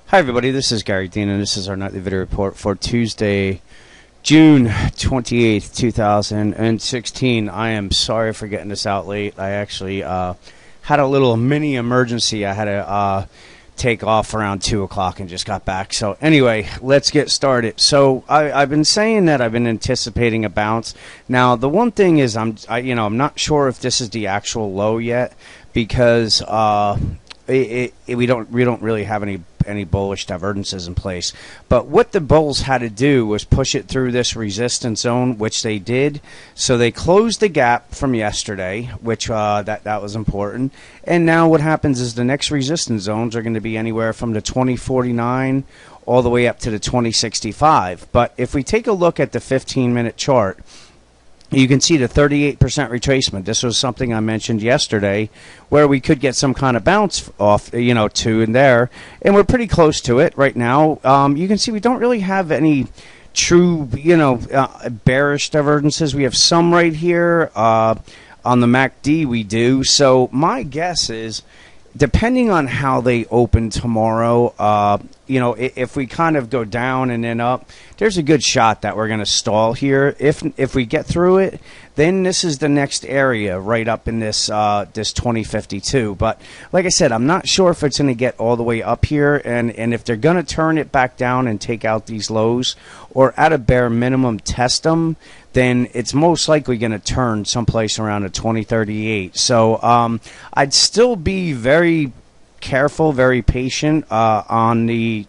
Hi, everybody. This is Gary Dean, and this is our nightly video report for Tuesday, June 28th, 2016. I am sorry for getting this out late. I actually had a little mini emergency. I had to take off around 2 o'clock and just got back. So anyway, let's get started. So I've been saying that I've been anticipating a bounce. Now, the one thing is I'm not sure if this is the actual low yet because we don't really have any bullish divergences in place. But what the bulls had to do was push it through this resistance zone, which they did. So they closed the gap from yesterday, which that was important. And now what happens is the next resistance zones are going to be anywhere from the 2049 all the way up to the 2065. But if we take a look at the 15-minute chart, you can see the 38% retracement. This was something I mentioned yesterday where we could get some kind of bounce off, to and there. And we're pretty close to it right now. You can see we don't really have any true, bearish divergences. We have some right here. On the MACD we do. So my guess is, depending on how they open tomorrow, if we kind of go down and then up, there's a good shot that we're going to stall here. If we get through it, then this is the next area right up in this 2052. But like I said, I'm not sure if it's going to get all the way up here, and if they're going to turn it back down and take out these lows, or at a bare minimum test them, then it's most likely going to turn someplace around a 2038. So I'd still be very careful, very patient on the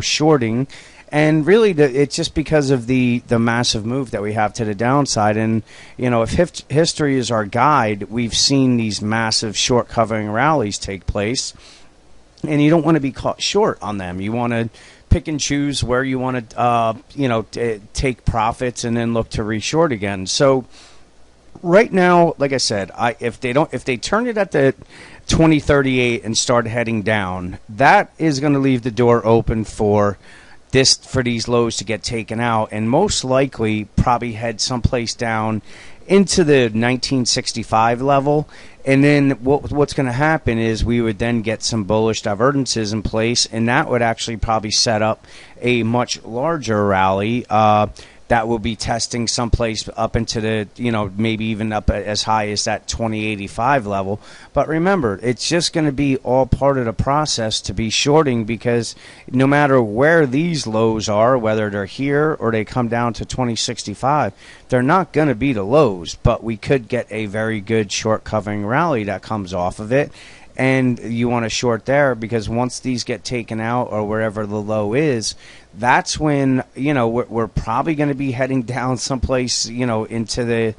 shorting, and really it's just because of the massive move that we have to the downside. And if history is our guide, we've seen these massive short covering rallies take place, and you don't want to be caught short on them. You want to pick and choose where you want to take profits and then look to reshort again. So right now, like I said, if they turn it at the 2038 and start heading down, that is going to leave the door open for these lows to get taken out, and most likely probably head someplace down into the 1965 level. And then what's going to happen is we would then get some bullish divergences in place, and that would actually probably set up a much larger rally that will be testing someplace up into the, maybe even up as high as that 2085 level. But remember, it's just going to be all part of the process to be shorting, because no matter where these lows are, whether they're here or they come down to 2065, they're not going to be the lows, but we could get a very good short covering rally that comes off of it. And you want to short there, because once these get taken out, or wherever the low is, that's when we're probably going to be heading down someplace into the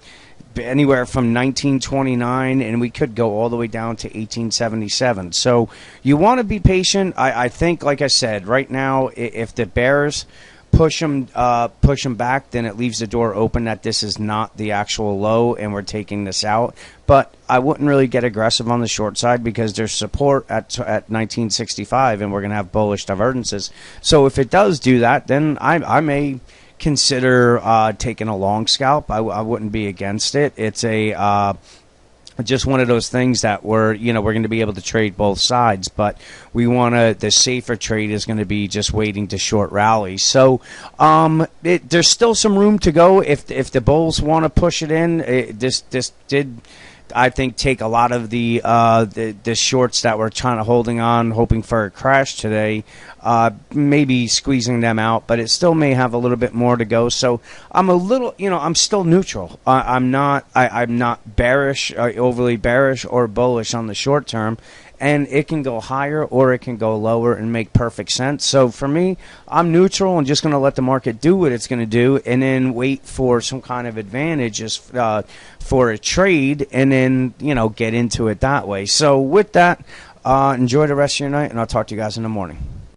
anywhere from 1929, and we could go all the way down to 1877. So you want to be patient. I think, like I said, right now, if the bears push them back, then it leaves the door open that this is not the actual low and we're taking this out. But I wouldn't really get aggressive on the short side, because there's support at 1965 and we're going to have bullish divergences. So if it does do that, then I may consider taking a long scalp. I wouldn't be against it. It's just one of those things that we're going to be able to trade both sides, but the safer trade is going to be just waiting to short rallies. So there's still some room to go if the bulls want to push it in. This did, I think, take a lot of the shorts that were holding on, hoping for a crash today, maybe squeezing them out, but it still may have a little bit more to go. So I'm a little, I'm still neutral. I'm not bearish, overly bearish or bullish on the short term. And it can go higher or it can go lower and make perfect sense. So for me, I'm neutral and just going to let the market do what it's going to do, and then wait for some kind of advantages for a trade, and then get into it that way. So with that, enjoy the rest of your night, and I'll talk to you guys in the morning.